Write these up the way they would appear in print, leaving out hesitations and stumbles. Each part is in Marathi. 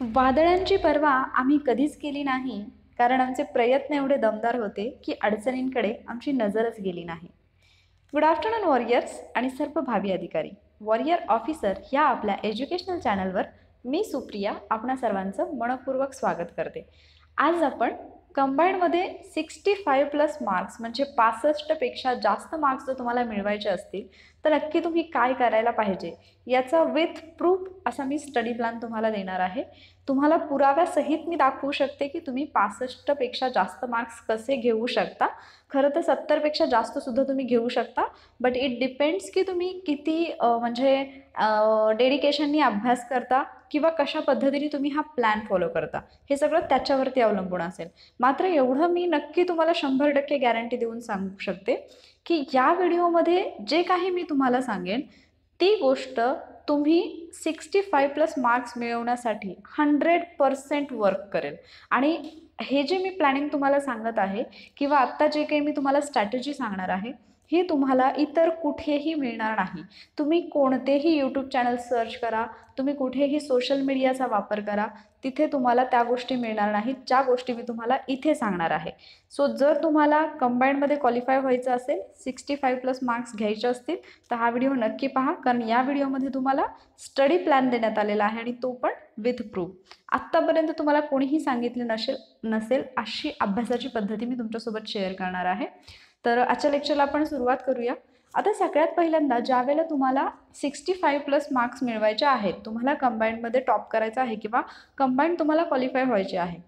वादळांची पर्वा आम्ही कधीच केली नाही, कारण आमचे प्रयत्न एवढे दमदार होते की अडचणींकडे आमची नजरच गेली नाही. गुड आफ्टरनून वॉरियर्स आणि सर्व भावी अधिकारी. वॉरियर ऑफिसर या आपल्या एज्युकेशनल चॅनलवर मी सुप्रिया आपणा सर्वांचं मनपूर्वक स्वागत करते. आज आपण कंबाईंडमध्ये 65+ मार्क्स म्हणजे 65पेक्षा जास्त मार्क्स जर तुम्हाला मिळवायचे असतील तर नक्की तुम्ही काय करायला पाहिजे याचा विथ प्रूफ असा मी स्टडी प्लॅन तुम्हाला देणार आहे. तुम्हाला पुराव्यासहित मी दाखवू शकते की तुम्ही 65पेक्षा जास्त मार्क्स कसे घेऊ शकता. खरं तर 70पेक्षा जास्त सुद्धा तुम्ही घेऊ शकता, बट इट डिपेंड्स की तुम्ही किती म्हणजे डेडिकेशननी अभ्यास करता किंवा कशा पद्धतीने तुम्ही हा प्लॅन फॉलो करता, हे सगळं त्याच्यावरती अवलंबून असेल. मात्र एवढं मी नक्की तुम्हाला 100% गॅरंटी देऊन सांगू शकते की या व्हिडिओमध्ये जे काही मी तुम्हाला सांगेन ती गोष्ट तुम्ही 65+ मार्क्स मिळवण्यासाठी 100% वर्क करेल. आणि हे जे मी प्लॅनिंग तुम्हाला सांगत आहे किंवा आत्ता जे काही मी तुम्हाला स्ट्रॅटेजी सांगणार आहे हे तुम्हाला इतर कुठेही मिळणार नाही. तुम्ही कोणतेही यूट्यूब चॅनल सर्च करा, तुम्ही कुठेही सोशल मीडियाचा वापर करा, तिथे तुम्हाला त्या गोष्टी मिळणार नाहीत ज्या गोष्टी मी तुम्हाला इथे सांगणार आहे. सो जर तुम्हाला कंबाईंडमध्ये क्वालिफाय व्हायचं असेल, 65+ मार्क्स घ्यायचे असतील तर हा व्हिडिओ नक्की पहा, कारण या व्हिडिओमध्ये तुम्हाला स्टडी प्लॅन देण्यात आलेला आहे आणि तो पण विथ प्रूफ. आत्तापर्यंत तुम्हाला कोणीही सांगितले नसेल अशी अभ्यासाची पद्धती मी तुमच्यासोबत शेअर करणार आहे. तर आजच्या लेक्चरला आपण सुरुवात करूया. आता सगळ्यात पहिल्यांदा ज्या वेळेला तुम्हाला 65+ मार्क्स मिळवायचे आहेत, तुम्हाला कंबाईंडमध्ये टॉप करायचं आहे किंवा कंबाईंड तुम्हाला क्वालिफाय व्हायचे आहे,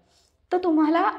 तर तुम्हाला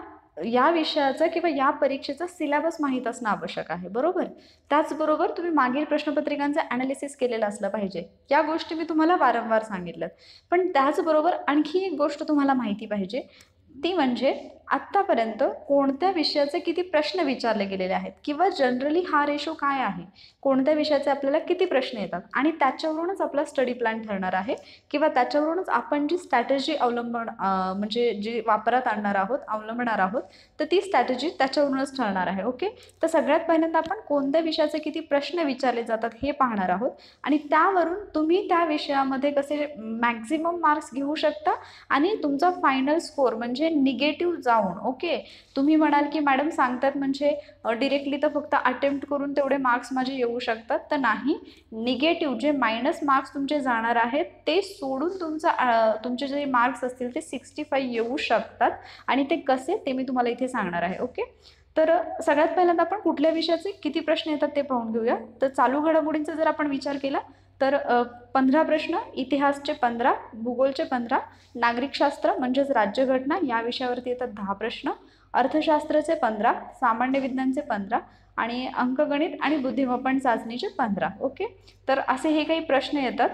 या विषयाचं किंवा या परीक्षेचा सिलेबस माहीत असणं आवश्यक आहे, बरोबर. त्याचबरोबर तुम्ही मागील प्रश्नपत्रिकांचं ॲनालिसिस केलेलं असलं पाहिजे. या गोष्टी मी तुम्हाला वारंवार सांगितल्यात. पण त्याचबरोबर आणखी एक गोष्ट तुम्हाला माहिती पाहिजे, ती म्हणजे आत्तापर्यंत कोणत्या विषयाचे किती प्रश्न विचारले गेलेले आहेत किंवा जनरली हा रेशो काय आहे, कोणत्या विषयाचे आपल्याला किती प्रश्न येतात, आणि त्याच्यावरूनच आपला स्टडी प्लॅन ठरणार आहे किंवा त्याच्यावरूनच आपण जी स्ट्रॅटेजी म्हणजे जी वापरात आणणार आहोत, अवलंबणार आहोत, तर ती स्ट्रॅटेजी त्याच्यावरूनच ठरणार आहे. ओके. तर सगळ्यात पहिल्यांदा आपण कोणत्या विषयाचे किती प्रश्न विचारले जातात हे पाहणार आहोत आणि त्यावरून तुम्ही त्या विषयामध्ये कसे मॅक्झिमम मार्क्स घेऊ शकता आणि तुमचा फायनल स्कोर म्हणजे निगेटिव्ह जाऊन. ओके. तुम्ही म्हणाल की मॅडम सांगतात म्हणजे डिरेक्टली तर फक्त अटेम्प्ट करून तेवढे मार्क्स माझे येऊ शकतात, तर नाही. निगेटिव्ह जे मायनस मार्क्स तुमचे जाणार आहेत ते सोडून तुमचे जे मार्क्स असतील ते 65 येऊ शकतात. आणि ते कसे ते मी तुम्हाला इथे सांगणार आहे. ओके. तर सगळ्यात पहिल्यांदा आपण कुठल्या विषयाचे किती प्रश्न येतात ते पाहून घेऊया. तर चालू घडामोडींचा जर आपण विचार केला तर 15 प्रश्न, इतिहासचे 15, भूगोलचे 15, नागरिकशास्त्र म्हणजेच राज्यघटना या विषयावरती येतात 10 प्रश्न, अर्थशास्त्राचे 15, सामान्य विज्ञानचे 15 आणि अंकगणित आणि बुद्धिमत्ता चाचणीचे 15. ओके. तर असे हे काही प्रश्न येतात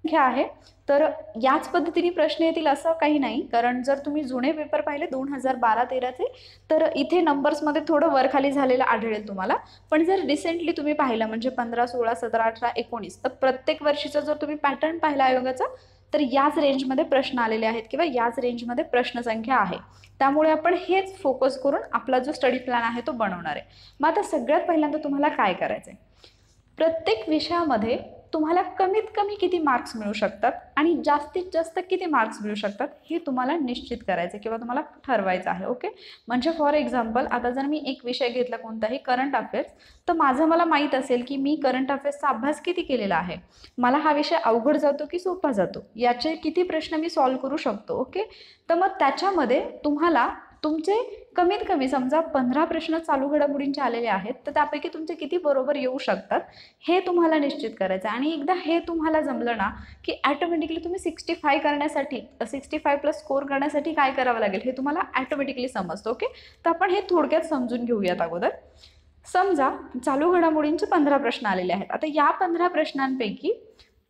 आहे. तर याच पद्धतीने प्रश्न येतील असं काही नाही, कारण जर तुम्ही जुने पेपर पाहिले 2012-13चे तर इथे नंबर्समध्ये थोडं वरखाली झालेलं आढळेल तुम्हाला. पण जर रिसेंटली तुम्ही पाहिलं म्हणजे 15, 16, 17, 18, 19 तर प्रत्येक वर्षीचा जर तुम्ही पॅटर्न पाहिला आयोगाचा तर याच रेंजमध्ये प्रश्न आलेले आहेत किंवा याच रेंजमध्ये प्रश्नसंख्या आहे. त्यामुळे आपण हेच फोकस करून आपला जो स्टडी प्लॅन आहे तो बनवणार आहे. मग आता सगळ्यात पहिल्यांदा तुम्हाला काय करायचं आहे, प्रत्येक विषयामध्ये तुम्हाला कमीत कमी किती मार्क्स मिळू शकतात आणि जास्तीत जास्त किती मार्क्स मिळू शकतात हे तुम्हाला निश्चित करायचं किंवा तुम्हाला ठरवायचं आहे. ओके. म्हणजे फॉर एक्झाम्पल आता जर मी एक विषय घेतला कोणताही करंट अफेअर्स, तर मला माहीत असेल की मी करंट अफेअर्सचा अभ्यास किती केलेला आहे, मला हा विषय अवघड जातो की सोपा जातो, याचे किती प्रश्न मी सॉल्व्ह करू शकतो. ओके. तर मग त्याच्यामध्ये तुम्हाला तुमचे कमीत कमी समजा 15 प्रश्न चालू घडामोडींचे आलेले आहेत, तर त्यापैकी तुमचे किती बरोबर येऊ शकतात हे तुम्हाला निश्चित करायचं आहे. आणि एकदा हे तुम्हाला जमलं ना की ॲटोमॅटिकली तुम्ही 65 करण्यासाठी 65+ स्कोर करण्यासाठी काय करावं लागेल हे तुम्हाला ॲटोमॅटिकली समजतं. ओके. तर आपण हे थोडक्यात समजून घेऊयात अगोदर. समजा चालू घडामोडींचे 15 प्रश्न आलेले आहेत. आता या 15 प्रश्नांपैकी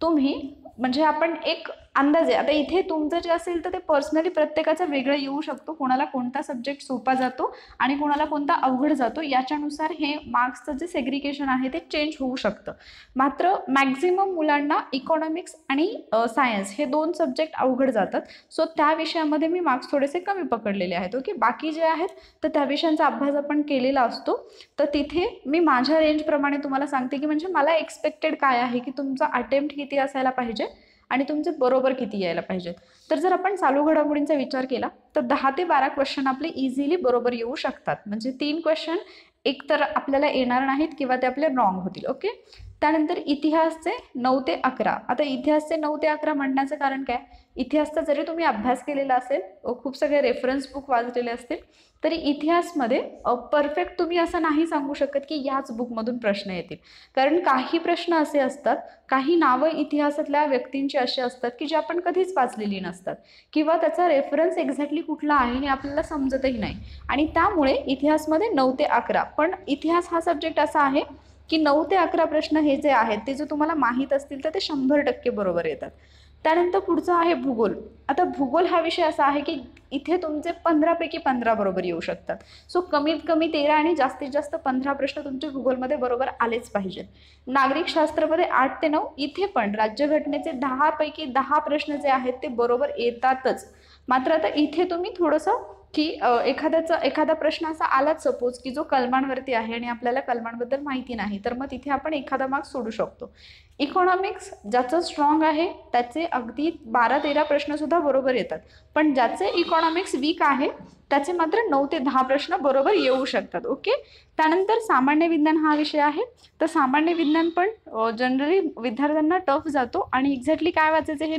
तुम्ही म्हणजे आपण एक अंदाजे, आता इथे तुमचं जे असेल तर ते पर्सनली प्रत्येकाचं वेगळं येऊ शकतो, कोणाला कोणता सब्जेक्ट सोपा जातो आणि कोणाला कोणता अवघड जातो, याच्यानुसार हे मार्क्सचं जे सेग्रिगेशन आहे ते चेंज होऊ शकतं. मात्र मॅक्झिमम मुलांना इकॉनॉमिक्स आणि सायन्स हे 2 सब्जेक्ट अवघड जातात. सो त्या विषयामध्ये मी मार्क्स थोडेसे कमी पकडलेले आहेत. ओके. बाकी जे आहेत तर त्या विषयांचा अभ्यास आपण केलेला असतो, तर तिथे मी माझ्या रेंजप्रमाणे तुम्हाला सांगते की म्हणजे मला एक्सपेक्टेड काय आहे की तुमचा अटेम्प्ट किती असायला पाहिजे आणि तुमचे बरोबर किती यायला पाहिजेत. तर जर आपण चालू घडामोडींचा विचार केला तर 10 ते 12 क्वेश्चन आपले इझिली बरोबर येऊ शकतात. म्हणजे 3 क्वेश्चन एक तर आपल्याला येणार नाहीत किंवा ते आपले रॉंग होतील. ओके. त्यानंतर इतिहासचे 9 ते 11. आता इतिहासचे 9 ते 11 म्हणण्याचं कारण काय, इतिहासचा जरी तुम्ही अभ्यास केलेला असेल, खूप सगळे रेफरन्स बुक वाचलेले असतील, तरी इतिहासमध्ये परफेक्ट तुम्ही असं नाही सांगू शकत की ह्याच बुकमधून प्रश्न येतील. कारण काही प्रश्न असे असतात, काही नावं इतिहासातल्या व्यक्तींची अशी असतात की जी आपण कधीच वाचलेली नसतात किंवा त्याचा रेफरन्स एक्झॅक्टली कुठला आहे हे आपल्याला समजतही नाही. आणि त्यामुळे इतिहासमध्ये 9 ते 11. पण इतिहास हा सब्जेक्ट असा आहे की 9 ते 11 प्रश्न हे जे आहेत ते जर तुम्हाला माहीत असतील तर ते 100% बरोबर येतात. त्यानंतर पुढचं आहे भूगोल. आता भूगोल हा विषय असा आहे की इथे तुमचे 15 पैकी 15 बरोबर येऊ शकतात. सो कमीत कमी 13 आणि जास्तीत जास्त 15 प्रश्न तुमचे भूगोलमध्ये बरोबर आलेच पाहिजेत. नागरिक शास्त्रामध्ये 8 ते 9. इथे पण राज्यघटनेचे 10 पैकी 10 प्रश्न जे आहेत ते बरोबर येतातच. मात्र आता इथे तुम्ही थोडंसं की एखादा प्रश्न असा आलाच सपोज की जो कलमांवरती आहे आणि आपल्याला कलमांबद्दल माहिती नाही, तर मग तिथे आपण एखादा मार्क सोडू शकतो. इकॉनॉमिक्स ज्याचं स्ट्रॉंग आहे त्याचे अगदी 12-13 प्रश्न सुद्धा बरोबर येतात. पण ज्याचे इकॉनॉमिक्स वीक आहे त्याचे मात्र 9 ते 10 प्रश्न बरोबर येऊ शकतात. ओके. त्यानंतर सामान्य विज्ञान हा विषय आहे. तर सामान्य विज्ञान पण जनरली विद्यार्थ्यांना टफ जातो आणि एक्झॅक्टली काय वाचायचं हे